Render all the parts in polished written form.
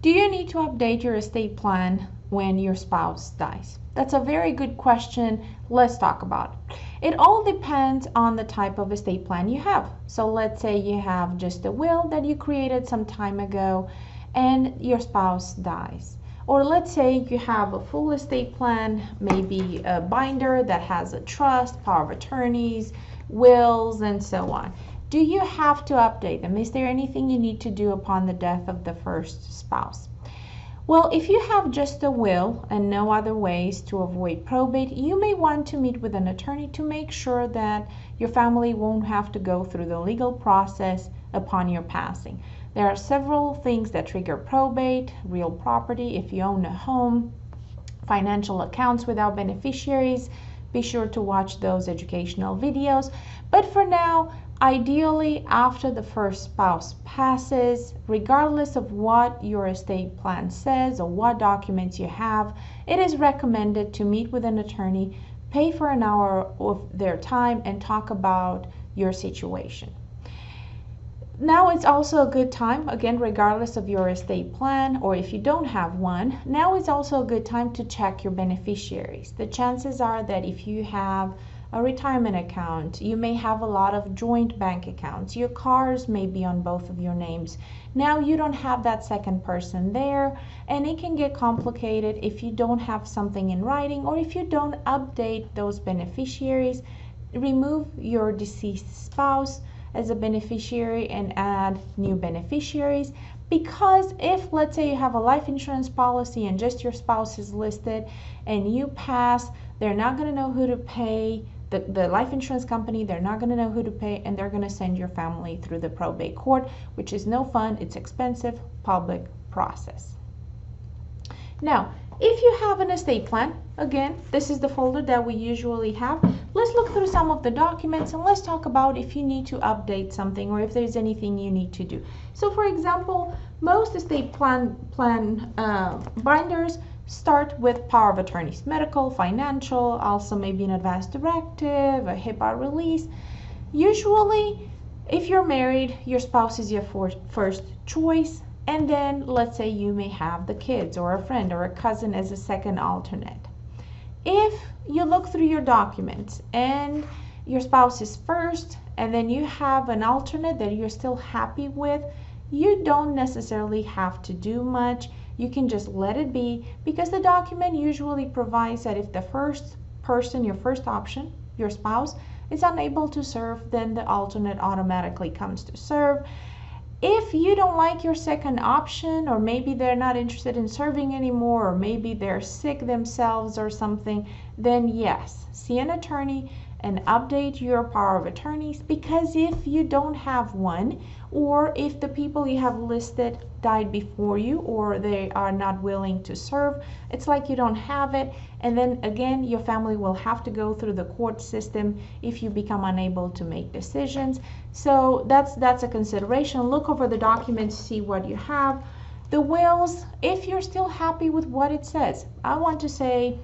Do you need to update your estate plan when your spouse dies? That's a very good question. Let's talk about it. It all depends on the type of estate plan you have. So let's say you have just a will that you created some time ago and your spouse dies. Or let's say you have a full estate plan, maybe a binder that has a trust, power of attorneys, wills, and so on. Do you have to update them? Is there anything you need to do upon the death of the first spouse? Well, if you have just a will and no other ways to avoid probate, you may want to meet with an attorney to make sure that your family won't have to go through the legal process upon your passing. There are several things that trigger probate: real property, if you own a home, financial accounts without beneficiaries. Be sure to watch those educational videos. But for now, ideally, after the first spouse passes, regardless of what your estate plan says or what documents you have, it is recommended to meet with an attorney, pay for an hour of their time, and talk about your situation. Now it's also a good time, again, regardless of your estate plan or if you don't have one, now is also a good time to check your beneficiaries. The chances are that if you have a retirement account, you may have a lot of joint bank accounts, your cars may be on both of your names. Now you don't have that second person there, and it can get complicated if you don't have something in writing or if you don't update those beneficiaries. Remove your deceased spouse as a beneficiary and add new beneficiaries, because if, let's say, you have a life insurance policy and just your spouse is listed and you pass, they're not going to know who to pay. The life insurance company, they're not going to know who to pay, and they're going to send your family through the probate court, which is no fun. It's expensive, public process. Now, if you have an estate plan, again, this is the folder that we usually have. Let's look through some of the documents and let's talk about if you need to update something or if there's anything you need to do. So for example, most estate plan binders start with power of attorneys, medical, financial, also maybe an advance directive, a HIPAA release. Usually, if you're married, your spouse is your first choice. And then let's say you may have the kids or a friend or a cousin as a second alternate. If you look through your documents and your spouse is first and then you have an alternate that you're still happy with, you don't necessarily have to do much. You can just let it be, because the document usually provides that if the first person, your first option, your spouse, is unable to serve, then the alternate automatically comes to serve. If you don't like your second option, or maybe they're not interested in serving anymore, or maybe they're sick themselves or something, then yes, see an attorney and update your power of attorneys, because if you don't have one, or if the people you have listed died before you, or they are not willing to serve, it's like you don't have it, and then again your family will have to go through the court system if you become unable to make decisions. So that's a consideration. Look over the documents, see what you have. The wills, if you're still happy with what it says, I want to say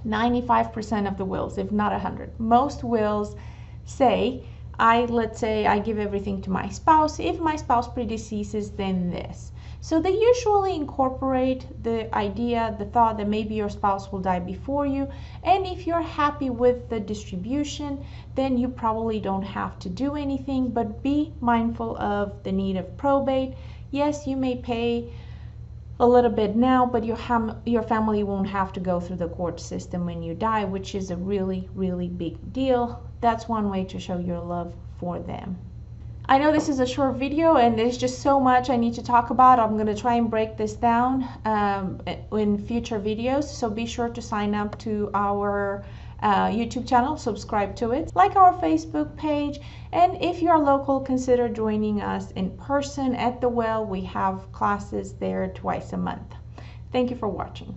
95% of the wills, if not 100, most wills say, let's say I give everything to my spouse. If my spouse predeceases, then this. So they usually incorporate the idea, the thought that maybe your spouse will die before you. And if you're happy with the distribution, then you probably don't have to do anything, but be mindful of the need of probate. Yes, you may pay a little bit now, but your family won't have to go through the court system when you die, which is a really, really big deal. That's one way to show your love for them. I know this is a short video and there's just so much I need to talk about. I'm going to try and break this down in future videos, so be sure to sign up to our YouTube channel, subscribe to it, like our Facebook page, and if you're local, consider joining us in person at the well. We have classes there twice a month. Thank you for watching.